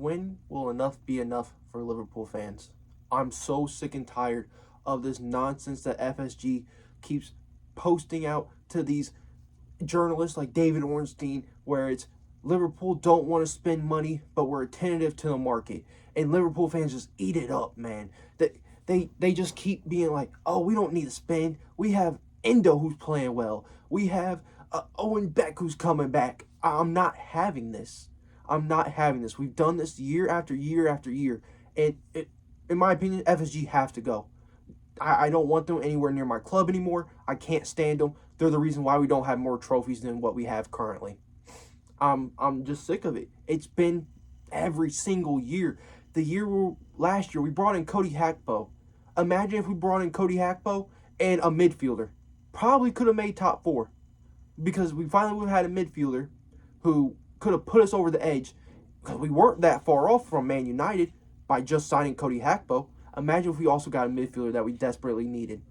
when will enough be enough for Liverpool fans? I'm so sick and tired of this nonsense that FSG keeps posting out to these journalists like David Ornstein, where it's Liverpool don't want to spend money, but we're attentive to the market. And Liverpool fans just eat it up, man. They just keep being like, oh, we don't need to spend. We have Endo who's playing well. We have Owen Beck who's coming back. I'm not having this. I'm not having this. We've done this year after year after year. And in my opinion, FSG have to go. I don't want them anywhere near my club anymore. I can't stand them. They're the reason why we don't have more trophies than what we have currently. I'm just sick of it. It's been every single year. Last year we brought in Cody Hakpo. Imagine if we brought in Cody Hakpo and a midfielder. Probably could have made top 4. Because we finally would have had a midfielder who could have put us over the edge. Because we weren't that far off from Man United by just signing Cody Hakpo. Imagine if we also got a midfielder that we desperately needed.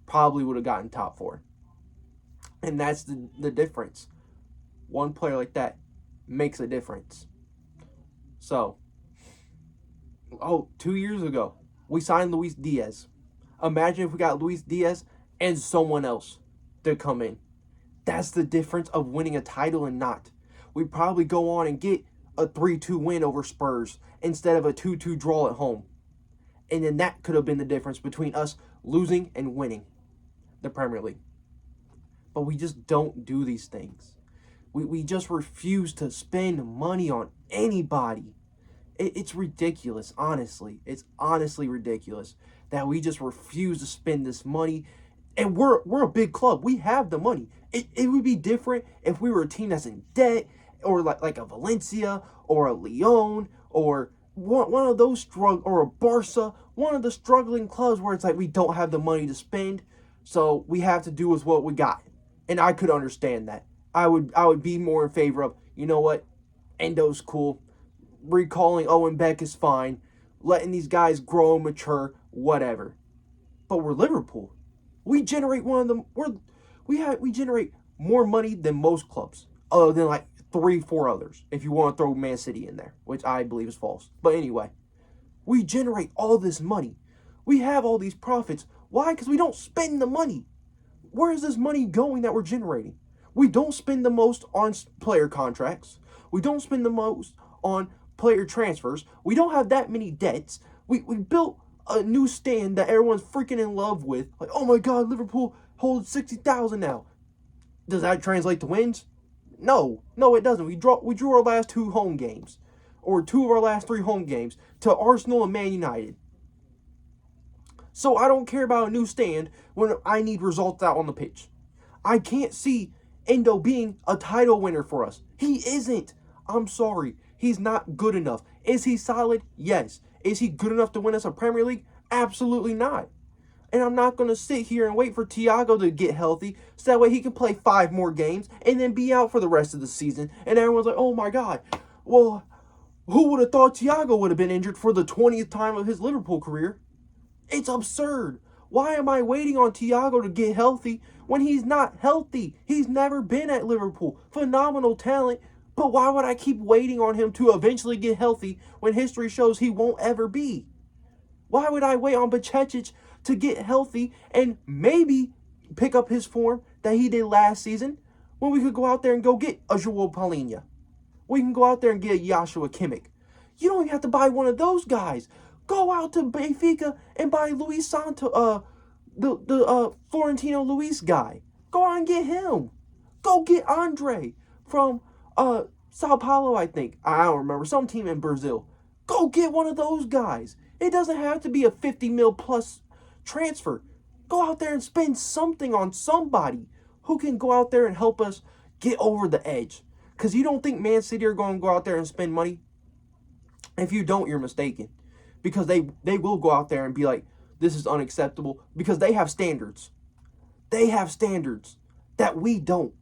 Probably would have gotten top 4. And that's the difference. One player like that makes a difference. So, 2 years ago, we signed Luis Diaz. Imagine if we got Luis Diaz and someone else to come in. That's the difference of winning a title and not. We probably go on and get a 3-2 win over Spurs instead of a 2-2 draw at home. And then that could have been the difference between us losing and winning the Premier League. But we just don't do these things. We just refuse to spend money on anybody. It's ridiculous, honestly. It's honestly ridiculous that we just refuse to spend this money. And we're a big club. We have the money. It would be different if we were a team that's in debt, or like a Valencia or a Lyon or one of those or a Barca, one of the struggling clubs where it's like we don't have the money to spend, so we have to do with what we got. And I could understand that. I would be more in favor of, you know what, Endo's cool, recalling Owen Beck is fine, letting these guys grow and mature, whatever. But we're Liverpool. We generate we generate more money than most clubs, other than like 3-4 others, if you want to throw Man City in there, which I believe is false. But anyway, we generate all this money. We have all these profits. Why? Because we don't spend the money. Where is this money going that we're generating? We don't spend the most on player contracts. We don't spend the most on player transfers. We don't have that many debts. We built a new stand that everyone's freaking in love with. Like, oh my God, Liverpool holds 60,000 now. Does that translate to wins? No, it doesn't. We drew our last 2 home games, or 2 of our last 3 home games, to Arsenal and Man United. So I don't care about a new stand when I need results out on the pitch. I can't see Endo being a title winner for us. He isn't. I'm sorry. He's not good enough. Is he solid? Yes. Is he good enough to win us a Premier League? Absolutely not. And I'm not going to sit here and wait for Thiago to get healthy so that way he can play 5 more games and then be out for the rest of the season. And everyone's like, oh my God, well, who would have thought Thiago would have been injured for the 20th time of his Liverpool career? It's absurd. Why am I waiting on Thiago to get healthy when he's not healthy? He's never been at Liverpool. Phenomenal talent. But why would I keep waiting on him to eventually get healthy when history shows he won't ever be? Why would I wait on Bacecic to get healthy and maybe pick up his form that he did last season when we could go out there and go get a João Palhinha? We can go out there and get a Joshua Kimmich. You don't even have to buy one of those guys. Go out to Benfica and buy Luis Santo, the Florentino Luis guy. Go out and get him. Go get Andre from Sao Paulo, I think. I don't remember. Some team in Brazil. Go get one of those guys. It doesn't have to be a 50 mil plus transfer. Go out there and spend something on somebody who can go out there and help us get over the edge. Because you don't think Man City are going to go out there and spend money? If you don't, you're mistaken. Because they will go out there and be like, this is unacceptable. Because they have standards. They have standards that we don't.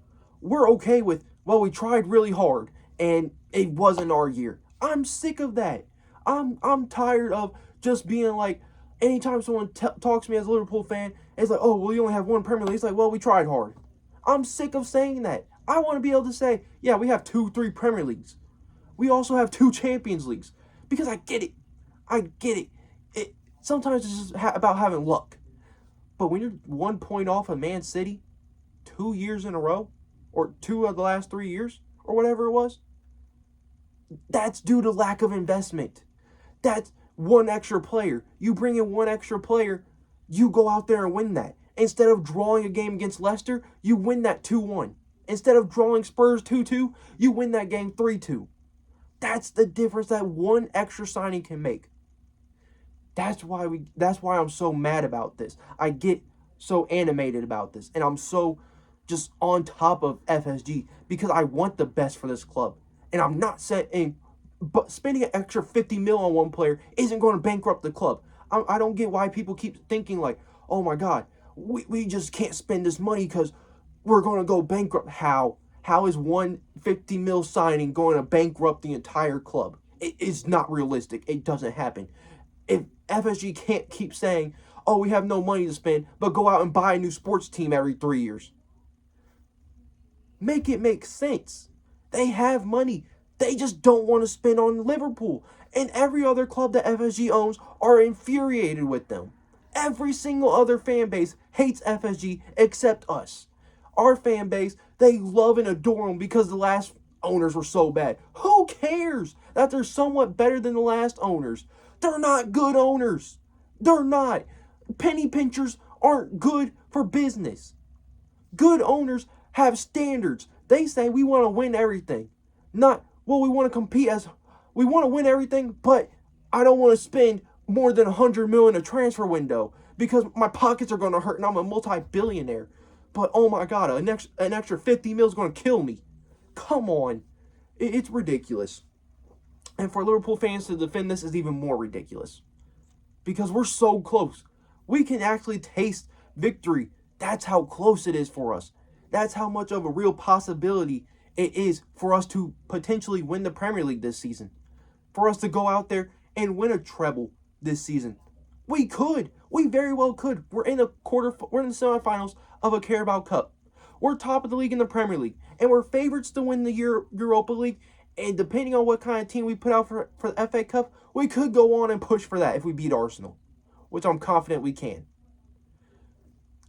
We're okay with, well, we tried really hard and it wasn't our year. I'm sick of that. I'm tired of just being like, anytime someone talks to me as a Liverpool fan, it's like, oh, well, you only have 1 Premier League. It's like, well, we tried hard. I'm sick of saying that. I want to be able to say, yeah, we have 2-3 Premier Leagues. We also have 2 Champions Leagues. Because I get it. I get it. Sometimes it's just about having luck. But when you're 1 point off of Man City 2 years in a row, or 2 of the last 3 years, or whatever it was, that's due to lack of investment. That's one extra player. You bring in one extra player, you go out there and win that. Instead of drawing a game against Leicester, you win that 2-1. Instead of drawing Spurs 2-2, you win that game 3-2. That's the difference that one extra signing can make. That's why I'm so mad about this. I get so animated about this, and I'm so just on top of FSG because I want the best for this club. And I'm not saying, but spending an extra 50 mil on one player isn't going to bankrupt the club. I don't get why people keep thinking like, oh my God, we just can't spend this money because we're going to go bankrupt. How is one 50 mil signing going to bankrupt the entire club? It's not realistic. It doesn't happen. If FSG can't keep saying, oh, we have no money to spend, but go out and buy a new sports team every 3 years. Make it make sense. They have money. They just don't want to spend on Liverpool. And every other club that FSG owns are infuriated with them. Every single other fan base hates FSG except us. Our fan base, they love and adore them because the last owners were so bad. Who cares that they're somewhat better than the last owners? They're not good owners. They're not. Penny pinchers aren't good for business. Good owners have standards. They say we want to win everything. Not, well, we want to compete we want to win everything, but I don't want to spend more than 100 million in a transfer window because my pockets are going to hurt and I'm a multi-billionaire. But oh my God, an extra 50 mil is going to kill me. Come on. It's ridiculous. And for Liverpool fans to defend this is even more ridiculous. Because we're so close. We can actually taste victory. That's how close it is for us. That's how much of a real possibility it is for us to potentially win the Premier League this season. For us to go out there and win a treble this season. We could. We very well could. We're in the semifinals of a Carabao Cup. We're top of the league in the Premier League. And we're favorites to win the Europa League. And depending on what kind of team we put out for the FA Cup, we could go on and push for that if we beat Arsenal. Which I'm confident we can.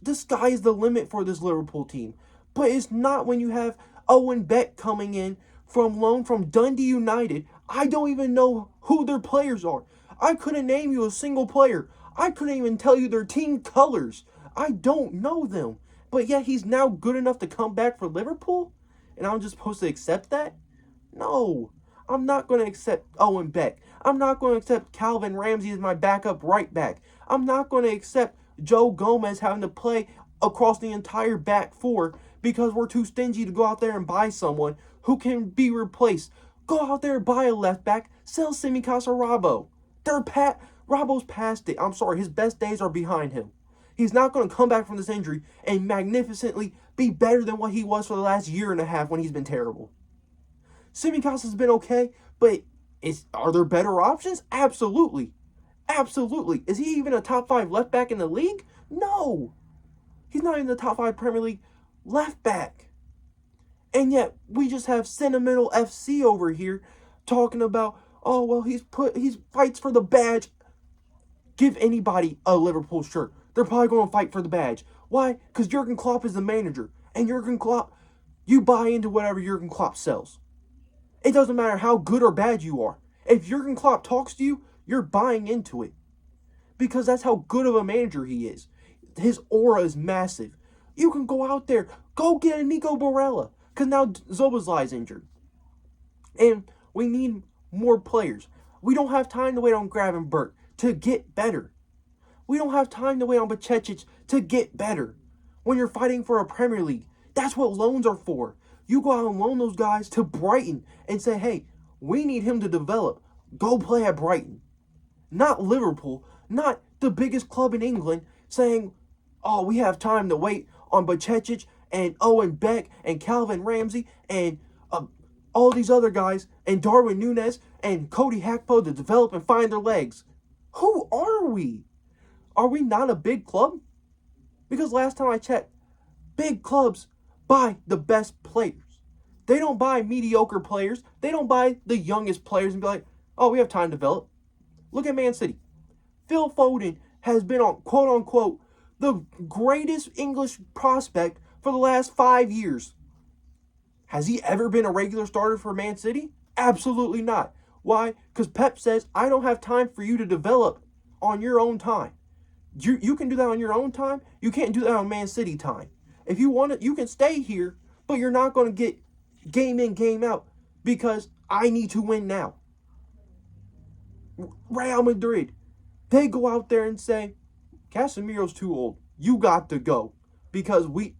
The sky is the limit for this Liverpool team. But it's not when you have Owen Beck coming in from loan from Dundee United. I don't even know who their players are. I couldn't name you a single player. I couldn't even tell you their team colors. I don't know them. But yet he's now good enough to come back for Liverpool? And I'm just supposed to accept that? No. I'm not going to accept Owen Beck. I'm not going to accept Calvin Ramsey as my backup right back. I'm not going to accept Joe Gomez having to play across the entire back four because we're too stingy to go out there and buy someone who can be replaced. Go out there and buy a left back. Sell Tsimikas or Robbo. Robbo's past it. I'm sorry. His best days are behind him. He's not going to come back from this injury and magnificently be better than what he was for the last year and a half when he's been terrible. Tsimikas has been okay, but are there better options? Absolutely. Absolutely. Is he even a top 5 left back in the league? No. He's not even the top 5 Premier League left back. And yet, we just have Sentimental FC over here talking about, oh, well, he fights for the badge. Give anybody a Liverpool shirt. They're probably going to fight for the badge. Why? Because Jurgen Klopp is the manager. And Jurgen Klopp, you buy into whatever Jurgen Klopp sells. It doesn't matter how good or bad you are. If Jurgen Klopp talks to you, you're buying into it. Because that's how good of a manager he is. His aura is massive. You can go out there, go get a Nico Barella. Because now Szoboszlai's injured. And we need more players. We don't have time to wait on Gravenberch to get better. We don't have time to wait on Bacetić to get better. When you're fighting for a Premier League, that's what loans are for. You go out and loan those guys to Brighton and say, hey, we need him to develop. Go play at Brighton. Not Liverpool, not the biggest club in England, saying, oh, we have time to wait on Bacetić and Owen Beck and Calvin Ramsey and all these other guys and Darwin Núñez and Cody Gakpo to develop and find their legs. Who are we? Are we not a big club? Because last time I checked, big clubs buy the best players. They don't buy mediocre players. They don't buy the youngest players and be like, Oh, we have time to develop. Look at Man City. Phil Foden has been on, quote unquote, the greatest English prospect for the last 5 years. Has he ever been a regular starter for Man City? Absolutely not. Why? Because Pep says, I don't have time for you to develop on your own time. You can do that on your own time. You can't do that on Man City time. If you want it, you can stay here, but you're not going to get game in, game out because I need to win now. Real Madrid, they go out there and say, Casemiro's too old. You got to go because we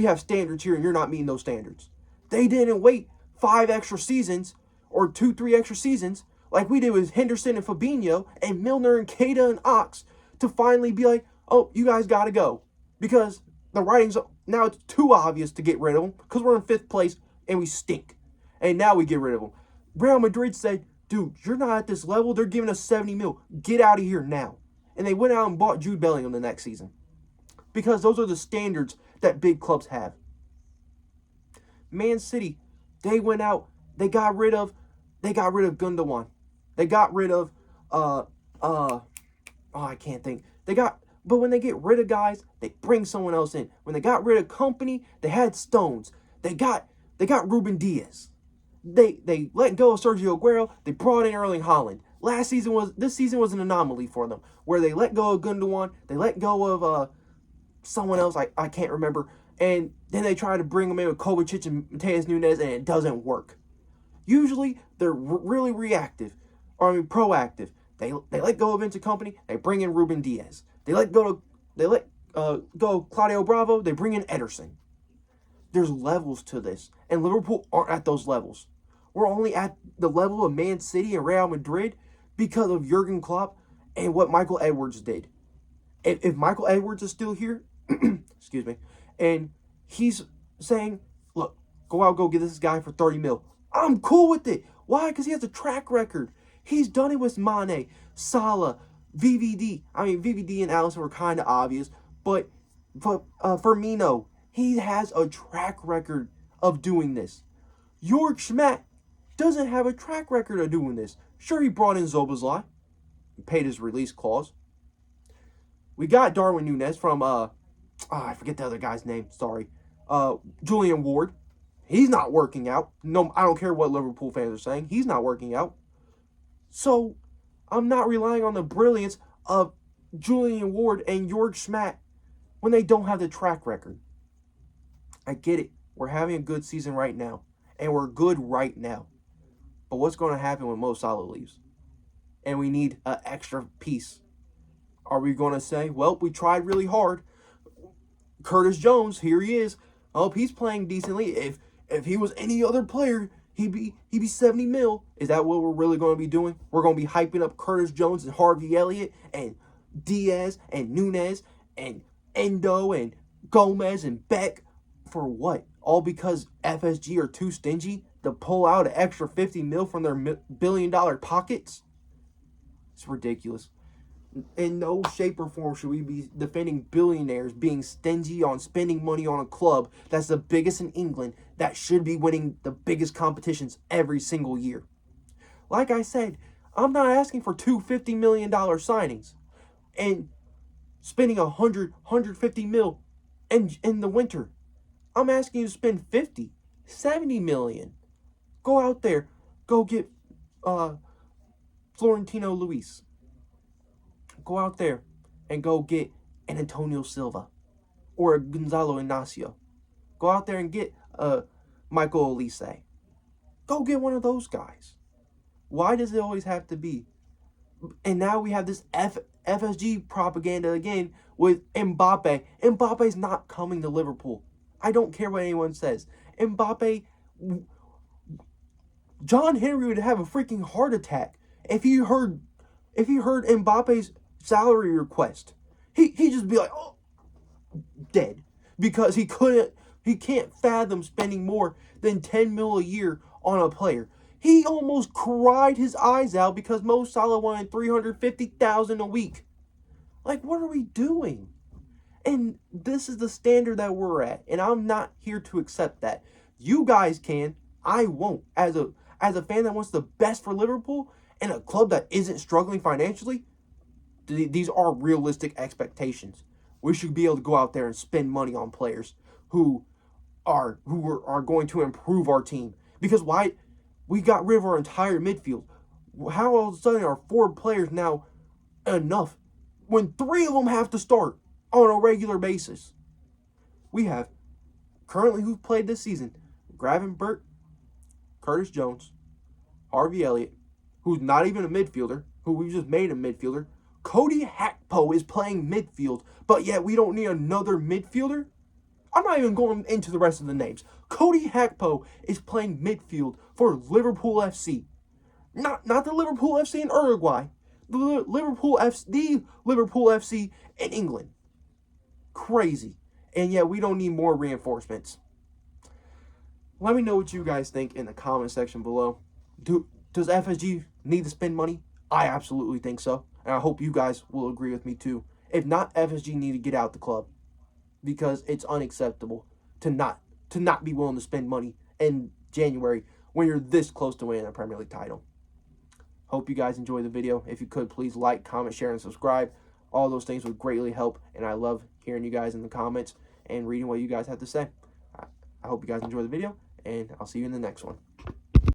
have standards here and you're not meeting those standards. They didn't wait 5 extra seasons or 2-3 extra seasons like we did with Henderson and Fabinho and Milner and Keita and Ox to finally be like, oh, you guys got to go. Because the writing's, now it's too obvious to get rid of them because we're in 5th place and we stink. And now we get rid of them. Real Madrid said, dude, you're not at this level. They're giving us 70 mil. Get out of here now. And they went out and bought Jude Bellingham the next season. Because those are the standards that big clubs have. Man City, they went out, they got rid of Gundogan. They got rid of I can't think. But when they get rid of guys, they bring someone else in. When they got rid of Company, they had Stones. They got Ruben Diaz. They let go of Sergio Aguero. They brought in Erling Haaland. This season was an anomaly for them, where they let go of Gundogan, they let go of someone else I can't remember, and then they try to bring them in with Kovacic and Mateus Nunes, and it doesn't work. Usually they're really reactive, proactive. They let go of Vincent Company, they bring in Ruben Diaz. They let go of Claudio Bravo, they bring in Ederson. There's levels to this, and Liverpool aren't at those levels. We're only at the level of Man City and Real Madrid because of Jurgen Klopp and what Michael Edwards did. If Michael Edwards is still here, excuse me, and he's saying, look, go get this guy for 30 mil. I'm cool with it. Why? Because he has a track record. He's done it with Mane, Salah, VVD. I mean, VVD and Alisson were kind of obvious, but Firmino, he has a track record of doing this. Jörg Schmatt doesn't have a track record of doing this. Sure, he brought in Szoboszlai. He paid his release clause. We got Darwin Núñez from, I forget the other guy's name, sorry. Julian Ward. He's not working out. No, I don't care what Liverpool fans are saying. He's not working out. So, I'm not relying on the brilliance of Julian Ward and Jörg Schmatt when they don't have the track record. I get it. We're having a good season right now. And we're good right now. But what's going to happen when Mo Salah leaves? And we need an extra piece. Are we going to say, well, we tried really hard. Curtis Jones, here he is. Oh, he's playing decently. If he was any other player, he'd be 70 mil. Is that what we're really going to be doing? We're going to be hyping up Curtis Jones and Harvey Elliott and Diaz and Núñez and Endo and Gomez and Beck for what? All because FSG are too stingy to pull out an extra 50 mil from their billion-dollar pockets? It's ridiculous. In no shape or form should we be defending billionaires being stingy on spending money on a club that's the biggest in England that should be winning the biggest competitions every single year. Like I said, I'm not asking for two $50 million signings and spending 150 mil in the winter. I'm asking you to spend 50, 70 million. Go out there. Go get Florentino Luis. Go out there and go get an Antonio Silva or a Gonzalo Inacio. Go out there and get Michael Olise. Go get one of those guys. Why does it always have to be? And now we have this FSG propaganda again with Mbappe. Mbappe's not coming to Liverpool. I don't care what anyone says. Mbappe, John Henry would have a freaking heart attack if he heard Mbappe's salary request. He'd just be like, oh, dead. Because he can't fathom spending more than 10 mil a year on a player. He almost cried his eyes out because Mo Salah wanted $350,000 a week. Like, what are we doing? And this is the standard that we're at. And I'm not here to accept that. You guys can. I won't. As a fan that wants the best for Liverpool and a club that isn't struggling financially, these are realistic expectations. We should be able to go out there and spend money on players who are going to improve our team. Because why we got rid of our entire midfield. How all of a sudden are 4 players now enough when 3 of them have to start on a regular basis? We have currently who've played this season: Gravenberch, Curtis Jones, Harvey Elliott, who's not even a midfielder, who we just made a midfielder. Cody Hakpo is playing midfield, but yet we don't need another midfielder? I'm not even going into the rest of the names. Cody Hakpo is playing midfield for Liverpool FC. Not the Liverpool FC in Uruguay. The Liverpool FC in England. Crazy. And yet we don't need more reinforcements. Let me know what you guys think in the comment section below. Does FSG need to spend money? I absolutely think so. And I hope you guys will agree with me too. If not, FSG need to get out the club. Because it's unacceptable to not be willing to spend money in January when you're this close to winning a Premier League title. Hope you guys enjoyed the video. If you could, please like, comment, share, and subscribe. All those things would greatly help, and I love hearing you guys in the comments and reading what you guys have to say. I hope you guys enjoy the video, and I'll see you in the next one.